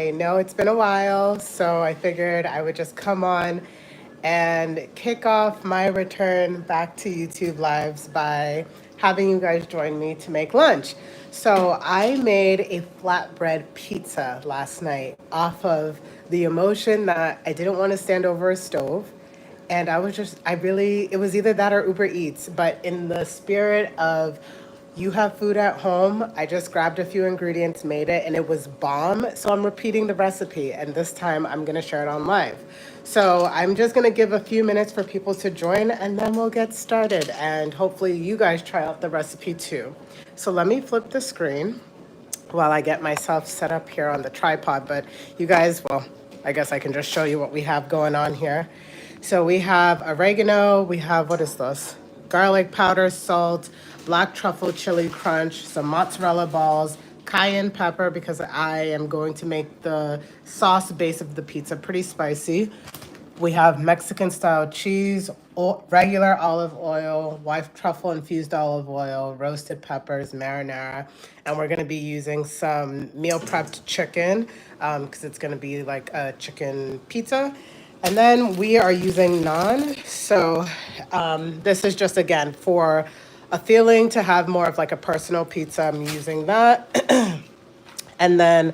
I know it's been a while, so I figured I would just come on and kick off my return back to YouTube Lives by having you guys join me to make lunch. So I made a flatbread pizza last night off of the emotion that I didn't want to stand over a stove. And it was either that or Uber Eats, but in the spirit of you have food at home, I just grabbed a few ingredients, made it, and it was bomb. So I'm repeating the recipe, and this time I'm gonna share it on live. So I'm just gonna give a few minutes for people to join, and then we'll get started. And hopefully you guys try out the recipe too. So let me flip the screen while I get myself set up here on the tripod. But you guys, well, I guess I can just show you what we have going on here. So we have oregano, we have, what is this? Garlic powder, salt, black truffle chili crunch, some mozzarella balls, cayenne pepper because I am going to make the sauce base of the pizza pretty spicy. We have Mexican style cheese, regular olive oil, white truffle infused olive oil, roasted peppers, marinara, and we're gonna be using some meal prepped chicken because it's gonna be like a chicken pizza. And then we are using naan. So this is just again for a feeling to have more of like a personal pizza. I'm using that. And then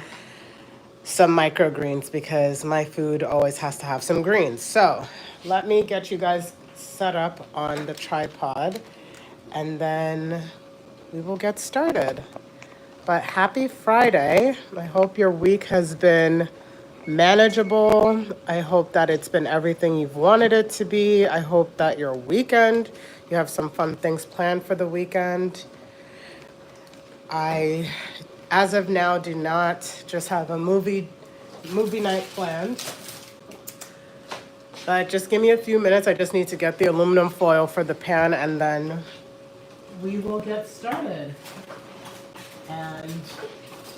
some microgreens because my food always has to have some greens. So let me get you guys set up on the tripod and then we will get started. But happy Friday. I hope your week has been manageable. I hope that it's been everything you've wanted it to be. I hope that your weekend, you have some fun things planned for the weekend. I, as of now, do not just have a movie night planned. But just give me a few minutes. I just need to get the aluminum foil for the pan and then we will get started. And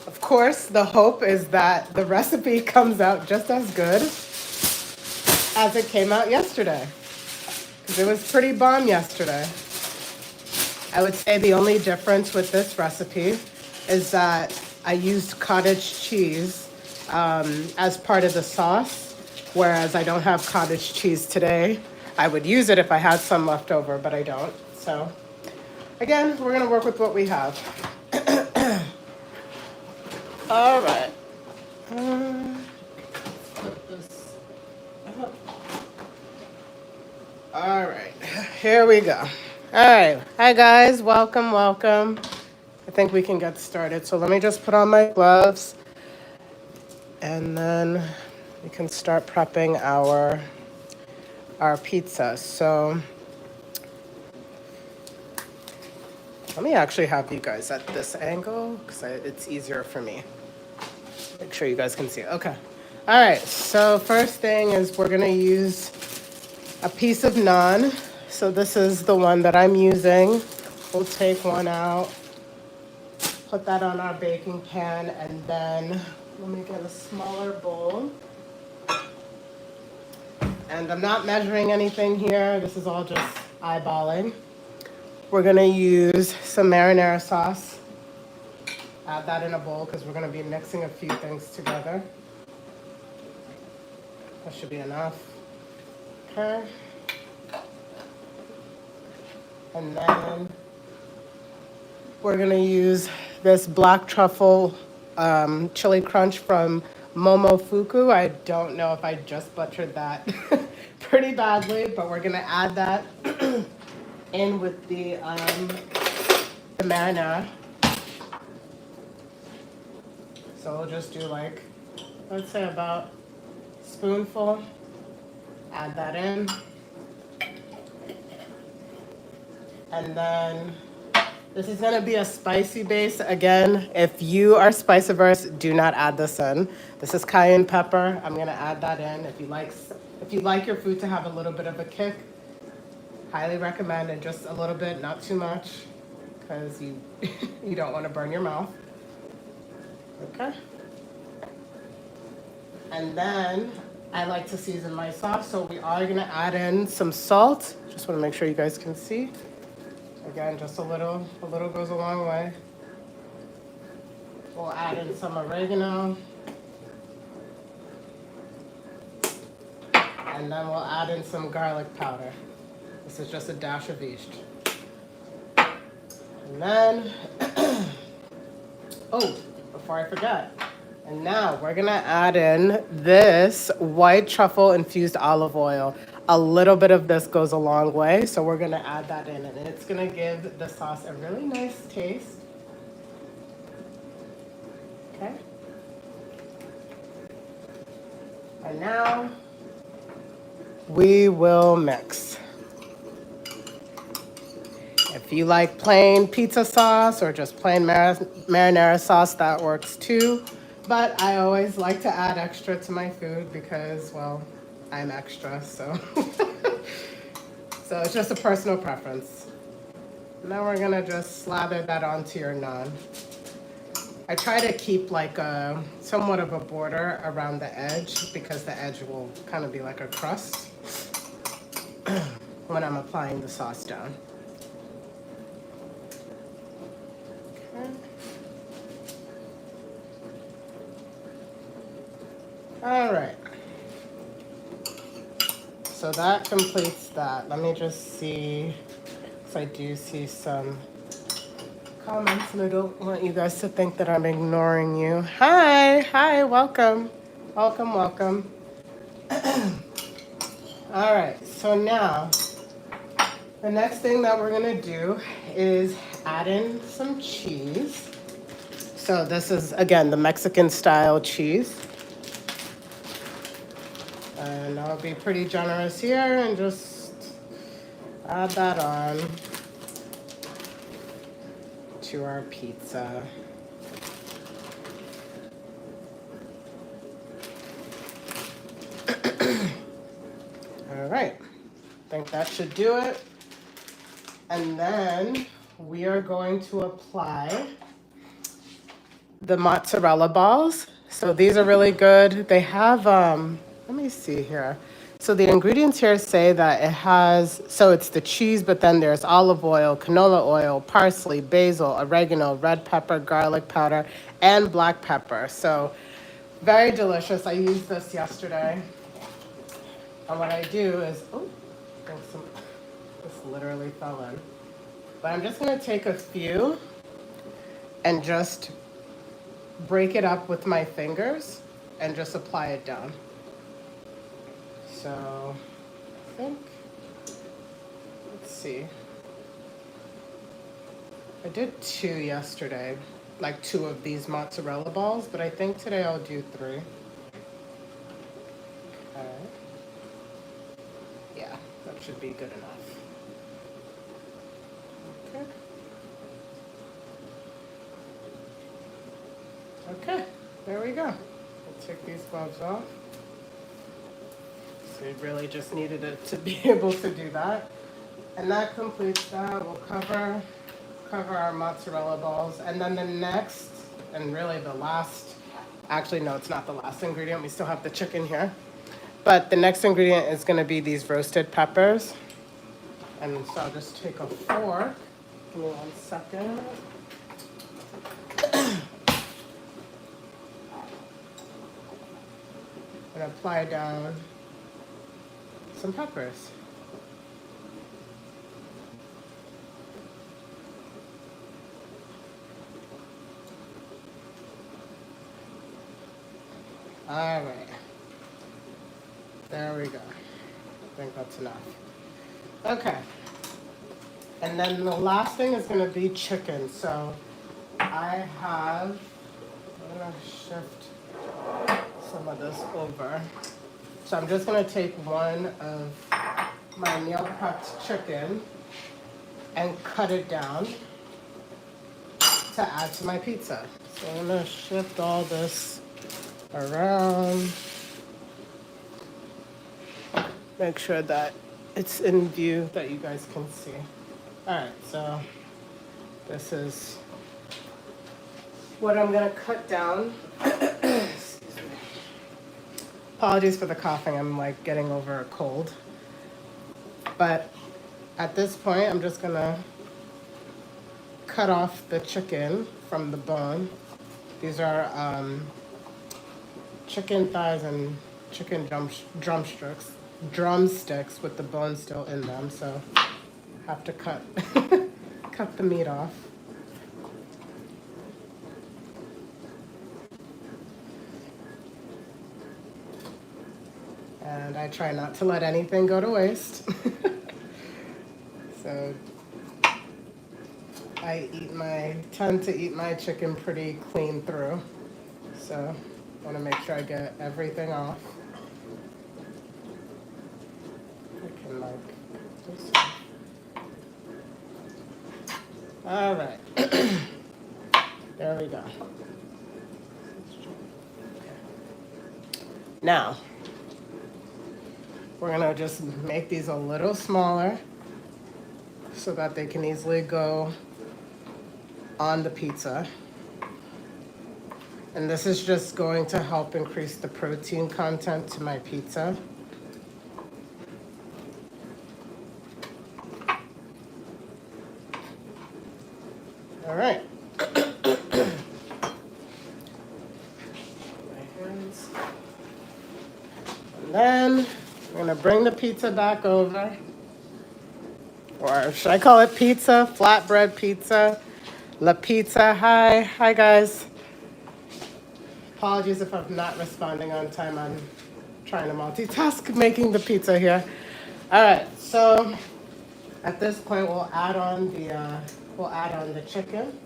of course, the hope is that the recipe comes out just as good as it came out yesterday. Because it was pretty bomb yesterday. I would say the only difference with this recipe is that I used cottage cheese as part of the sauce, whereas I don't have cottage cheese today. I would use it if I had some left over, but I don't. So again, we're gonna work with what we have. All right. Put this up. All right, here we go. All right, hi guys, welcome, welcome. I think we can get started. So let me just put on my gloves and then we can start prepping our pizza. So let me actually have you guys at this angle because it's easier for me. Make sure you guys can see it. Okay. All right, so first thing is we're gonna use a piece of naan. So this is the one that I'm using. We'll take one out, put that on our baking pan, and then let me get a smaller bowl. And I'm not measuring anything here. This is all just eyeballing. We're gonna use some marinara sauce. Add that in a bowl because we're gonna be mixing a few things together. That should be enough. Okay. And then we're gonna use this black truffle chili crunch from Momofuku. I don't know if I just butchered that pretty badly, but we're gonna add that in with the marinara. So we'll just do like, let's say about a spoonful. Add that in. And then this is gonna be a spicy base. Again, if you are spice averse, do not add this in. This is cayenne pepper. I'm gonna add that in. If you like your food to have a little bit of a kick, highly recommend, and just a little bit, not too much, because you you don't want to burn your mouth. Okay. And then I like to season my sauce, so we are gonna add in some salt. Just want to make sure you guys can see. Again, just a little goes a long way. We'll add in some oregano. And then we'll add in some garlic powder. This is just a dash of each. And then, oh, before I forget, and now we're gonna add in this white truffle infused olive oil. A little bit of this goes a long way, so we're gonna add that in, and it's gonna give the sauce a really nice taste. Okay. And now we will mix. If you like plain pizza sauce or just plain marinara sauce, that works too. But I always like to add extra to my food because, well, I'm extra, so. So it's just a personal preference. Now we're gonna just slather that onto your naan. I try to keep like a somewhat of a border around the edge because the edge will kind of be like a crust when I'm applying the sauce down. Okay. All right. So that completes that. Let me just see, because I do see some comments and I don't want you guys to think that I'm ignoring you. Hi, welcome. Welcome. All right, so now the next thing that we're gonna do is add in some cheese. So this is, again, the Mexican style cheese. And I'll be pretty generous here and just add that on to our pizza. All right, I think that should do it. And then we are going to apply the mozzarella balls. So these are really good. They have, let me see here. So the ingredients here say that it has, so it's the cheese, but then there's olive oil, canola oil, parsley, basil, oregano, red pepper, garlic powder, and black pepper. So very delicious. I used this yesterday. And what I do is, oh, I think this literally fell in. But I'm just gonna take a few and just break it up with my fingers and just apply it down. So I think, let's see. I did 2 yesterday, like 2 of these mozzarella balls, but I think today I'll do 3. Okay. Yeah, that should be good enough. Okay. Okay, there we go. We'll take these gloves off. So we really just needed it to be able to do that. And that completes that. We'll cover our mozzarella balls. And then the next, and really the last, actually no, it's not the last ingredient. We still have the chicken here. But the next ingredient is gonna be these roasted peppers. And so I'll just take a fork. Give me 1 second. And apply down some peppers. All right, there we go. I think that's enough. Okay, and then the last thing is gonna be chicken. So I have, I'm gonna shift some of this over. So I'm just gonna take one of my meal prepped chicken and cut it down to add to my pizza. So I'm gonna shift all this around. Make sure that it's in view that you guys can see. All right, so this is what I'm gonna cut down. Apologies for the coughing, I'm like getting over a cold. But at this point, I'm just gonna cut off the chicken from the bone. These are chicken thighs and chicken drumsticks. drumsticks with the bone still in them, so have to cut cut the meat off. And I try not to let anything go to waste. So I tend to eat my chicken pretty clean through. So I want to make sure I get everything off. I can like this one. All right. There we go. Now, we're gonna just make these a little smaller so that they can easily go on the pizza. And this is just going to help increase the protein content to my pizza. All right. And then I'm gonna bring the pizza back over. Or should I call it pizza? Flatbread pizza? La pizza. Hi guys. Apologies if I'm not responding on time. I'm trying to multitask making the pizza here. All right, so at this point we'll add on the chicken.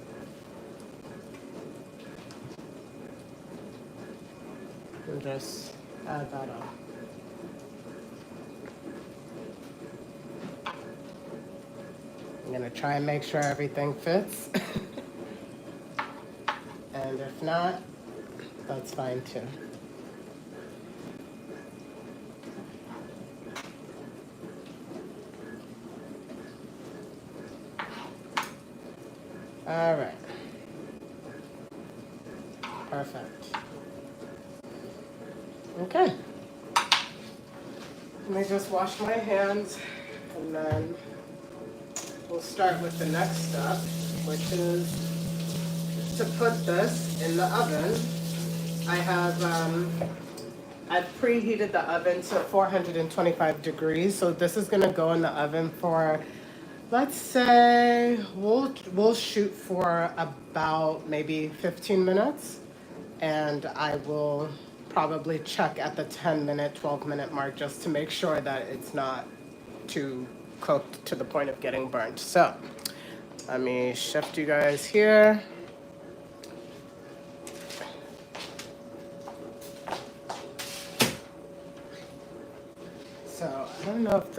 And just add that on. I'm gonna try and make sure everything fits. And if not, that's fine too. All right. Perfect. Okay. Let me just wash my hands and then we'll start with the next step, which is to put this in the oven. I've preheated the oven to 425 degrees, so this is gonna go in the oven for, let's say, we'll shoot for about maybe 15 minutes, and I will probably check at the 10-minute, 12-minute mark just to make sure that it's not too cooked to the point of getting burnt. So let me shift you guys here. So I don't know if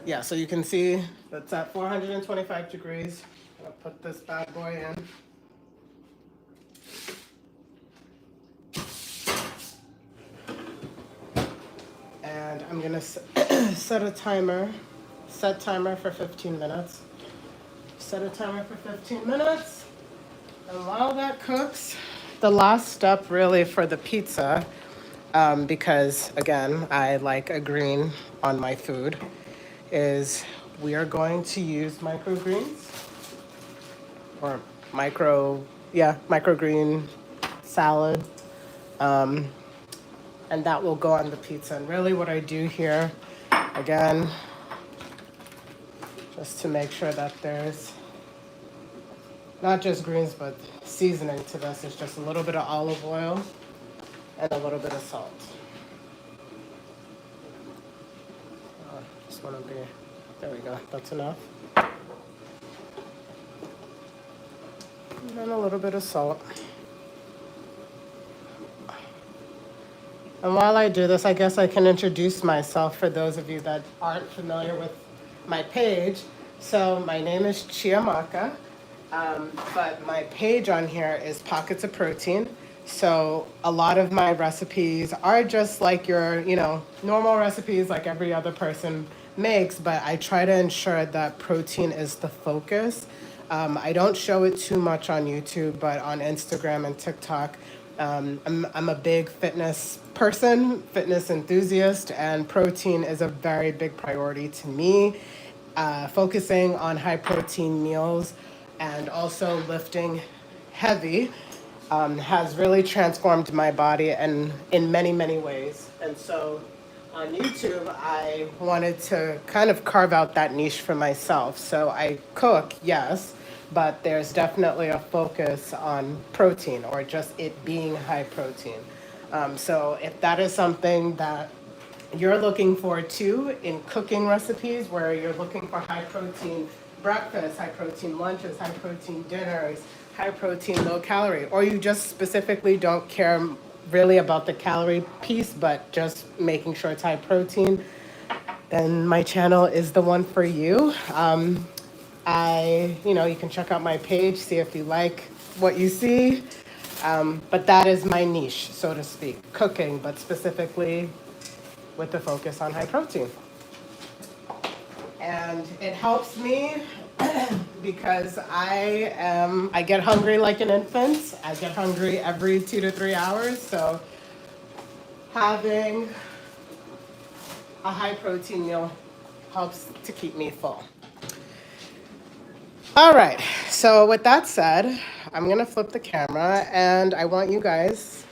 yeah, so you can see that's at 425 degrees. I'll put this bad boy in. And I'm gonna set timer for 15 minutes. Set a timer for 15 minutes. And while that cooks, the last step really for the pizza, because again, I like a green on my food, is we are going to use microgreens or microgreen salad. And that will go on the pizza. And really what I do here, again, just to make sure that there's not just greens, but seasoning to this, is just a little bit of olive oil and a little bit of salt. Just want to be, there we go, that's enough. And then a little bit of salt. And while I do this, I guess I can introduce myself for those of you that aren't familiar with my page. So my name is Chiamaka, but my page on here is Pockets of Protein. So a lot of my recipes are just like your, normal recipes like every other person makes, but I try to ensure that protein is the focus. I don't show it too much on YouTube, but on Instagram and TikTok, I'm a big fitness person, fitness enthusiast, and protein is a very big priority to me. Focusing on high protein meals and also lifting heavy has really transformed my body and in many, many ways. And so on YouTube, I wanted to kind of carve out that niche for myself. So I cook, yes, but there's definitely a focus on protein or just it being high protein. So if that is something that you're looking for too in cooking recipes, where you're looking for high protein breakfast, high protein lunches, high protein dinners, high protein, low calorie, or you just specifically don't care really about the calorie piece, but just making sure it's high protein, then my channel is the one for you. You can check out my page, see if you like what you see. But that is my niche, so to speak, cooking, but specifically with the focus on high protein. And it helps me because I get hungry like an infant. I get hungry every 2 to 3 hours. So having a high protein meal helps to keep me full. All right. So with that said, I'm gonna flip the camera and I want you guys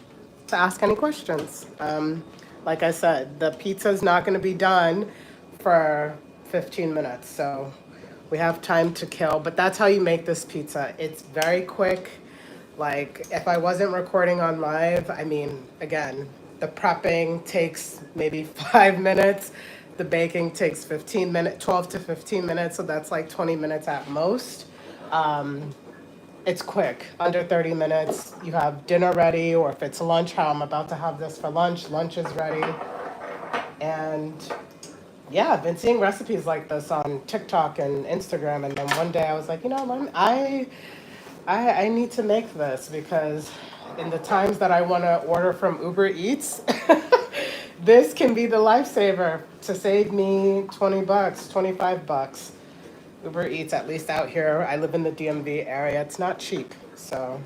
to ask any questions. Like I said, the pizza's not gonna be done for 15 minutes. So we have time to kill, but that's how you make this pizza. It's very quick. Like if I wasn't recording on live, I mean, again, the prepping takes maybe 5 minutes. The baking takes 15 minutes, 12 to 15 minutes. So that's like 20 minutes at most. It's quick, under 30 minutes. You have dinner ready, or if it's lunch, how I'm about to have this for lunch, lunch is ready. And yeah, I've been seeing recipes like this on TikTok and Instagram, and then one day I was like, I need to make this because in the times that I want to order from Uber Eats, this can be the lifesaver to save me 20 bucks, 25 bucks. Uber Eats, at least out here, I live in the DMV area, it's not cheap. So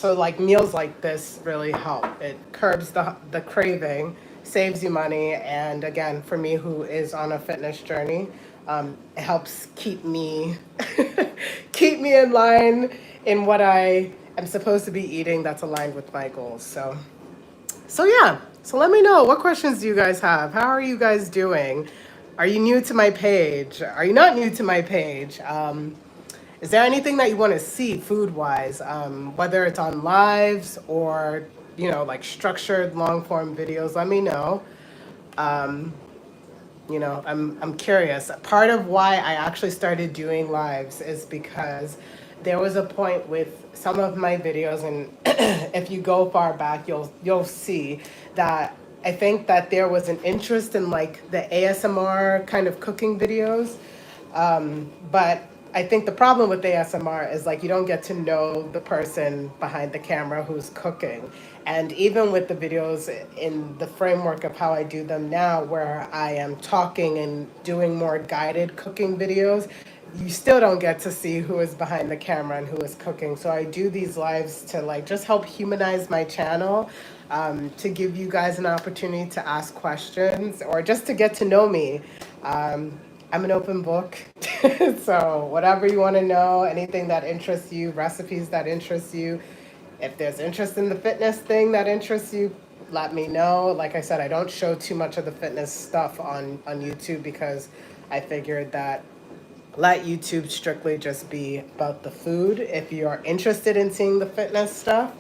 like meals like this really help. It curbs the craving, saves you money, and again, for me who is on a fitness journey, it helps keep me keep me in line in what I am supposed to be eating that's aligned with my goals. So yeah. So let me know, what questions do you guys have? How are you guys doing? Are you new to my page? Are you not new to my page? Is there anything that you want to see food wise, whether it's on lives or, like structured long form videos? Let me know. I'm curious. Part of why I actually started doing lives is because there was a point with some of my videos, and if you go far back, you'll see that I think that there was an interest in like the ASMR kind of cooking videos. But I think the problem with ASMR is like you don't get to know the person behind the camera who's cooking. And even with the videos in the framework of how I do them now, where I am talking and doing more guided cooking videos, you still don't get to see who is behind the camera and who is cooking. So I do these lives to like just help humanize my channel, to give you guys an opportunity to ask questions or just to get to know me. I'm an open book. So whatever you want to know, anything that interests you, recipes that interest you, if there's interest in the fitness thing that interests you, let me know. Like I said, I don't show too much of the fitness stuff on YouTube because I figured that let YouTube strictly just be about the food. If you are interested in seeing the fitness stuff,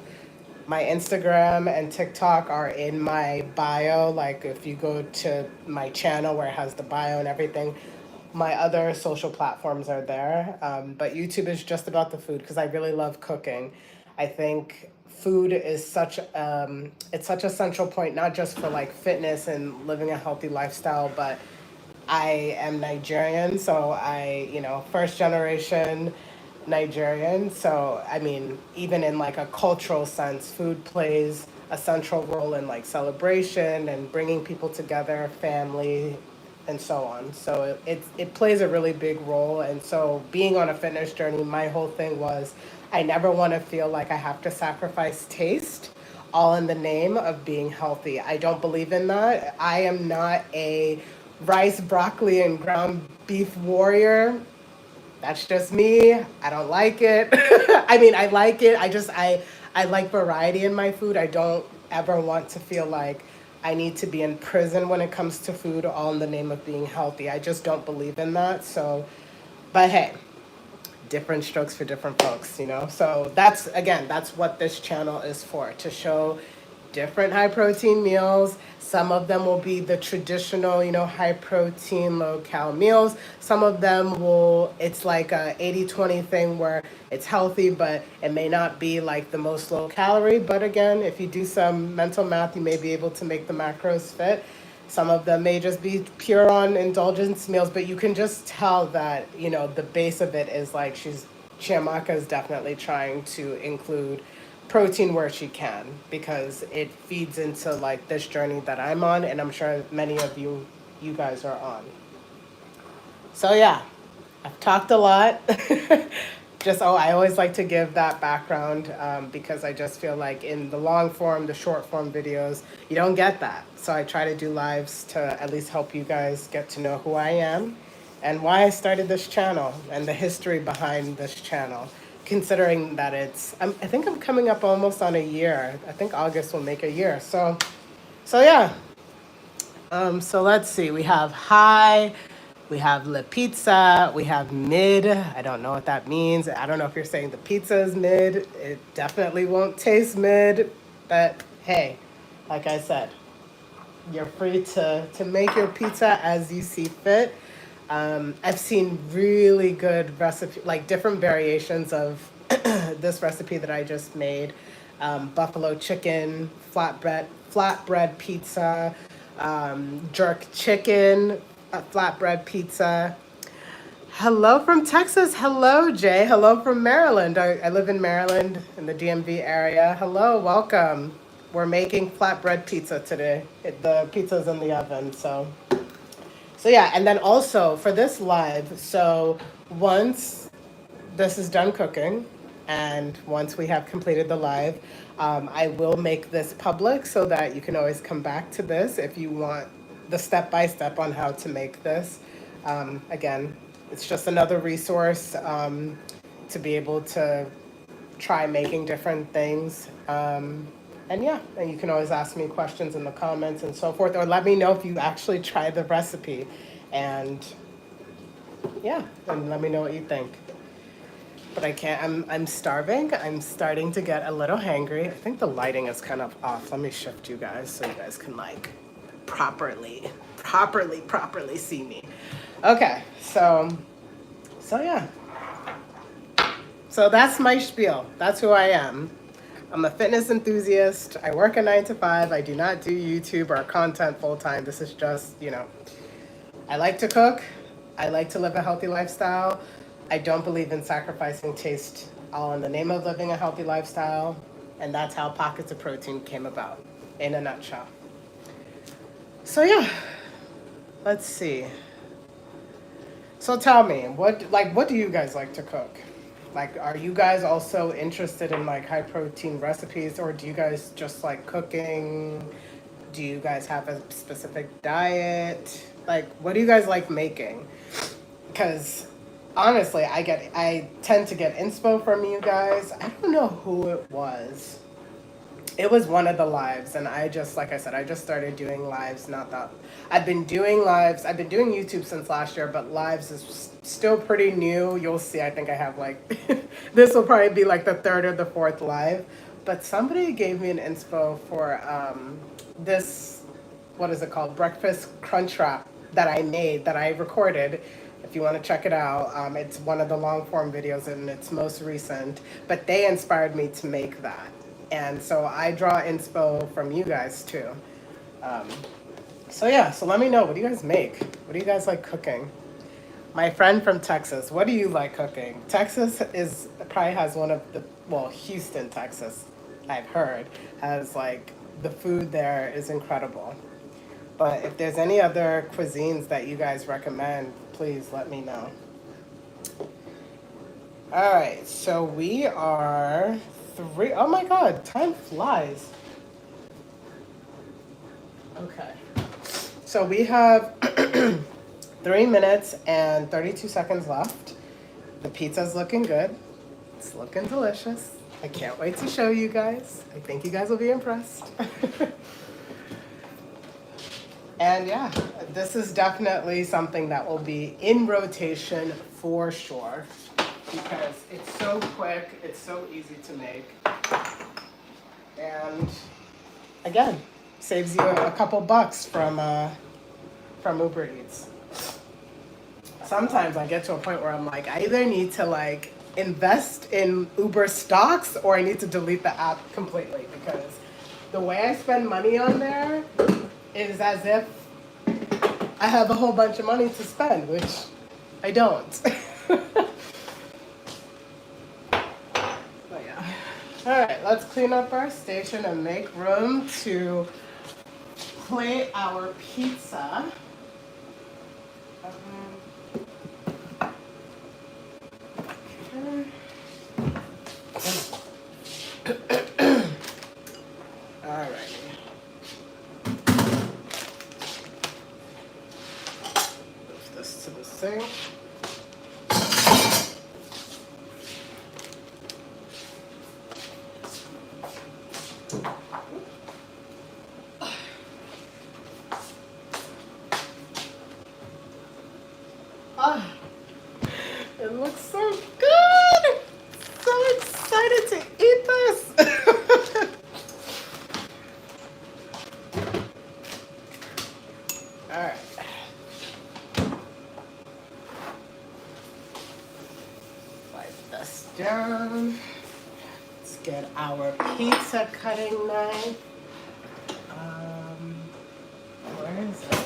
my Instagram and TikTok are in my bio. Like if you go to my channel where it has the bio and everything, my other social platforms are there. But YouTube is just about the food because I really love cooking. I think food is it's such a central point, not just for like fitness and living a healthy lifestyle, but I am Nigerian, so first generation Nigerian. So, I mean, even in like a cultural sense, food plays a central role in like celebration and bringing people together, family, and so on. So it plays a really big role. And so being on a fitness journey, my whole thing was I never want to feel like I have to sacrifice taste all in the name of being healthy. I don't believe in that. I am not a rice, broccoli, and ground beef warrior. That's just me. I don't like it. I mean, I like it. I like variety in my food. I don't ever want to feel like I need to be in prison when it comes to food, all in the name of being healthy. I just don't believe in that. So, but hey, different strokes for different folks, you know? So that's, again, that's what this channel is for, to show different high protein meals. Some of them will be the traditional, you know, high protein, low cal meals. Some of them will, it's like a 80-20 thing where it's healthy, but it may not be like the most low calorie. But again, if you do some mental math, you may be able to make the macros fit. Some of them may just be pure on indulgence meals, but you can just tell that, you know, the base of it is like Chiamaka is definitely trying to include protein where she can, because it feeds into like this journey that I'm on, and I'm sure many of you guys are on. So yeah, I've talked a lot. Just, oh, I always like to give that background because I just feel like in the long form, the short form videos, you don't get that. So I try to do lives to at least help you guys get to know who I am and why I started this channel and the history behind this channel, considering that I think I'm coming up almost on a year. I think August will make a year. So yeah. So let's see. We have high, we have la pizza, we have mid. I don't know what that means. I don't know if you're saying the pizza is mid. It definitely won't taste mid. But hey, like I said, you're free to make your pizza as you see fit. I've seen really good recipe, like different variations of this recipe that I just made. Buffalo chicken, flatbread pizza, jerk chicken, flatbread pizza. Hello from Texas. Hello, Jay. Hello from Maryland. I live in Maryland in the DMV area. Hello, welcome. We're making flatbread pizza today. The pizza's in the oven, so yeah. And then also for this live, so once this is done cooking, and once we have completed the live, I will make this public so that you can always come back to this if you want the step-by-step on how to make this. Again, it's just another resource to be able to try making different things. And yeah, and you can always ask me questions in the comments and so forth, or let me know if you actually try the recipe. And yeah, and let me know what you think. But I can't, I'm starving. I'm starting to get a little hangry. I think the lighting is kind of off. Let me shift you guys so you guys can like properly see me. Okay, so yeah. So that's my spiel. That's who I am. I'm a fitness enthusiast. I work a 9 to 5. I do not do YouTube or content full time. This is just, you know, I like to cook. I like to live a healthy lifestyle. I don't believe in sacrificing taste, all in the name of living a healthy lifestyle. And that's how Pockets of Protein came about, in a nutshell. So yeah, let's see. So tell me, what do you guys like to cook? Like, are you guys also interested in like high protein recipes, or do you guys just like cooking? Do you guys have a specific diet? Like, what do you guys like making? Because honestly, I tend to get inspo from you guys. I don't know who it was. It was one of the lives, and I just, like I said, I just started doing lives. Not that I've been doing lives. I've been doing YouTube since last year, but lives is still pretty new. You'll see. I think I have like this will probably be like the third or the fourth live. But somebody gave me an inspo for this. What is it called? Breakfast crunch wrap that I made, that I recorded. If you want to check it out, it's one of the long form videos and it's most recent. But they inspired me to make that. And so I draw inspo from you guys too. So yeah, so let me know, what do you guys make? What do you guys like cooking? My friend from Texas, what do you like cooking? Texas probably has one of the, well, Houston, Texas, I've heard, has like, the food there is incredible. But if there's any other cuisines that you guys recommend, please let me know. All right, so we are oh my God, time flies. Okay, so we have 3 minutes and 32 seconds left. The pizza's looking good. It's looking delicious. I can't wait to show you guys. I think you guys will be impressed. And yeah, this is definitely something that will be in rotation for sure because it's so quick, it's so easy to make, and again, saves you a couple bucks from Uber Eats. Sometimes I get to a point where I'm like, I either need to like invest in Uber stocks or I need to delete the app completely because the way I spend money on there is as if I have a whole bunch of money to spend, which I don't. But yeah. All right, let's clean up our station and make room to plate our pizza. All right. Move this to the sink. Ah, it looks so good. So excited to eat this. All right. Wipe this down. Let's get our pizza cutting knife. Where is it?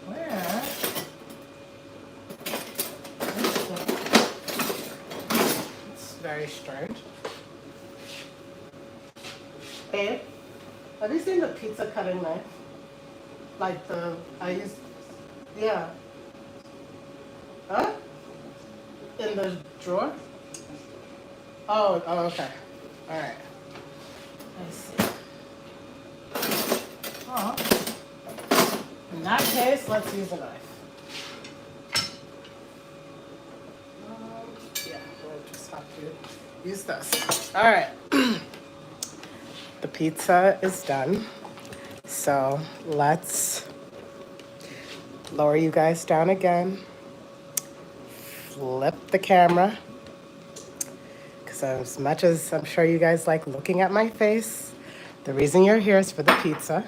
Where? It's very strange. Babe, have you seen the pizza cutting knife? Like I used, yeah. Huh? In the drawer? Oh, okay. All right. I see. Oh. In that case, let's use a knife. Yeah, we'll just have to use this. All right. The pizza is done. So let's lower you guys down again. Flip the camera. Because as much as I'm sure you guys like looking at my face, the reason you're here is for the pizza.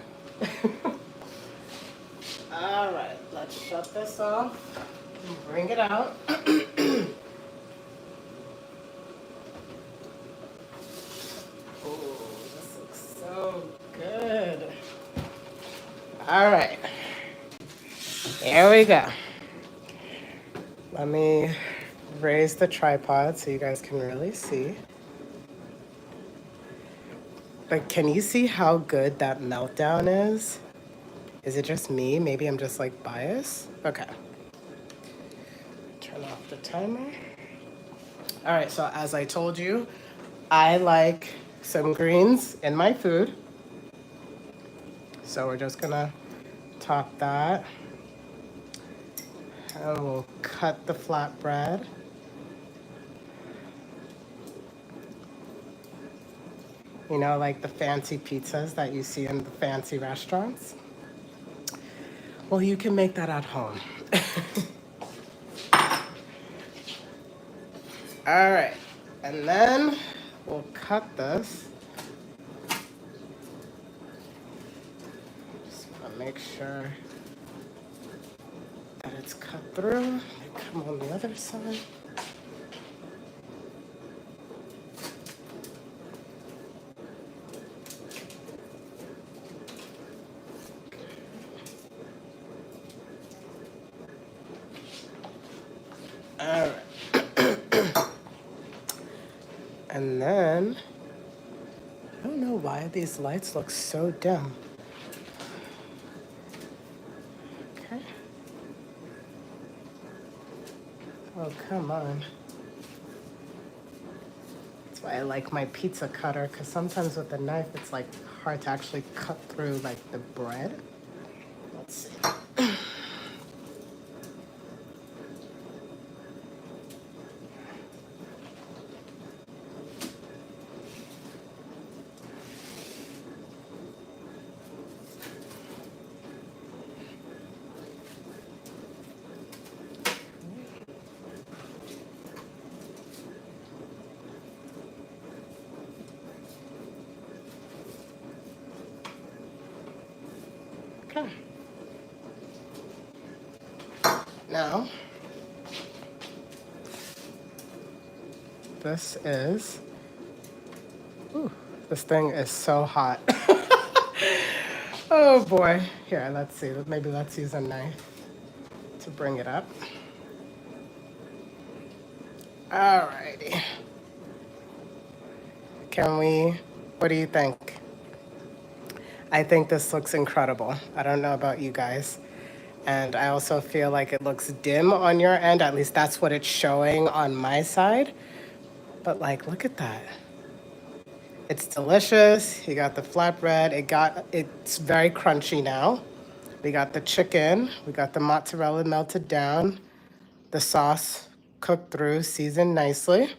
All right, let's shut this off and bring it out. Oh, this looks so good. All right, here we go. Let me raise the tripod so you guys can really see. But can you see how good that meltdown is? Is it just me? Maybe I'm just like biased? Okay. Turn off the timer. All right, so as I told you, I like some greens in my food. So we're just gonna top that. And we'll cut the flatbread. You know, like the fancy pizzas that you see in the fancy restaurants. Well, you can make that at home. All right, and then we'll cut this. Just want to make sure that it's cut through. Come on the other side. All right. And then, I don't know why these lights look so dim. Okay. Oh, come on. That's why I like my pizza cutter, because sometimes with the knife, it's like hard to actually cut through like the bread. Let's see. Okay. Now, this is, ooh, this thing is so hot. Oh boy. Here, let's see. Maybe let's use a knife to bring it up. Alrighty. What do you think? I think this looks incredible. I don't know about you guys. And I also feel like it looks dim on your end. At least that's what it's showing on my side. But like, look at that. It's delicious. You got the flatbread. It's very crunchy now. We got the chicken. We got the mozzarella melted down. The sauce cooked through, seasoned nicely.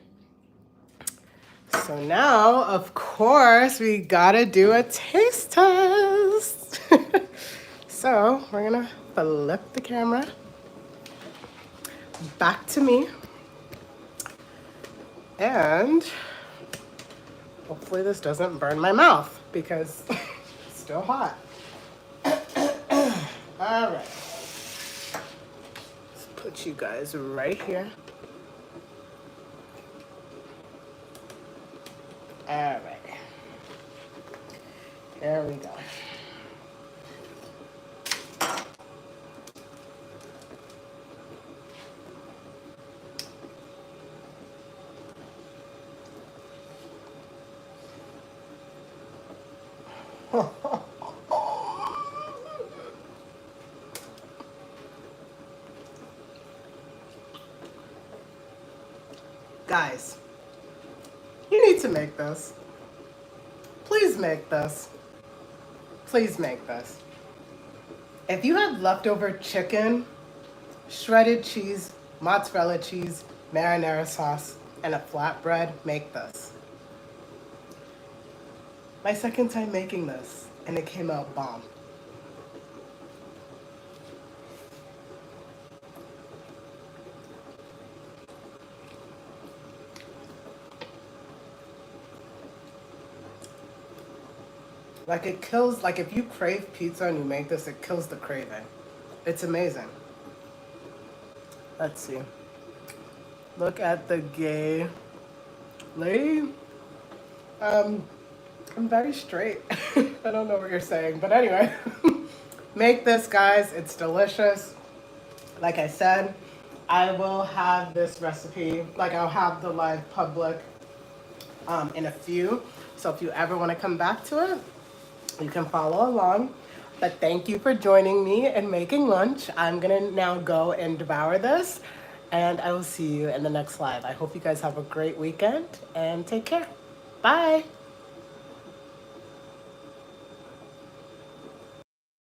So now, of course, we gotta do a taste test. So we're gonna flip the camera back to me. And hopefully this doesn't burn my mouth because it's still hot. All right. Let's put you guys right here. All right. Here we go. Guys, you need to make this. Please make this. Please make this. If you have leftover chicken, shredded cheese, mozzarella cheese, marinara sauce, and a flatbread, make this. My second time making this, and it came out bomb. Like it kills, like if you crave pizza and you make this, it kills the craving. It's amazing. Let's see. Look at the gay lady. I'm very straight. I don't know what you're saying, but anyway. Make this, guys. It's delicious. Like I said, I will have this recipe, like I'll have the live public in a few. So if you ever want to come back to it, you can follow along. But thank you for joining me and making lunch. I'm gonna now go and devour this, and I will see you in the next live. I hope you guys have a great weekend and take care. Bye.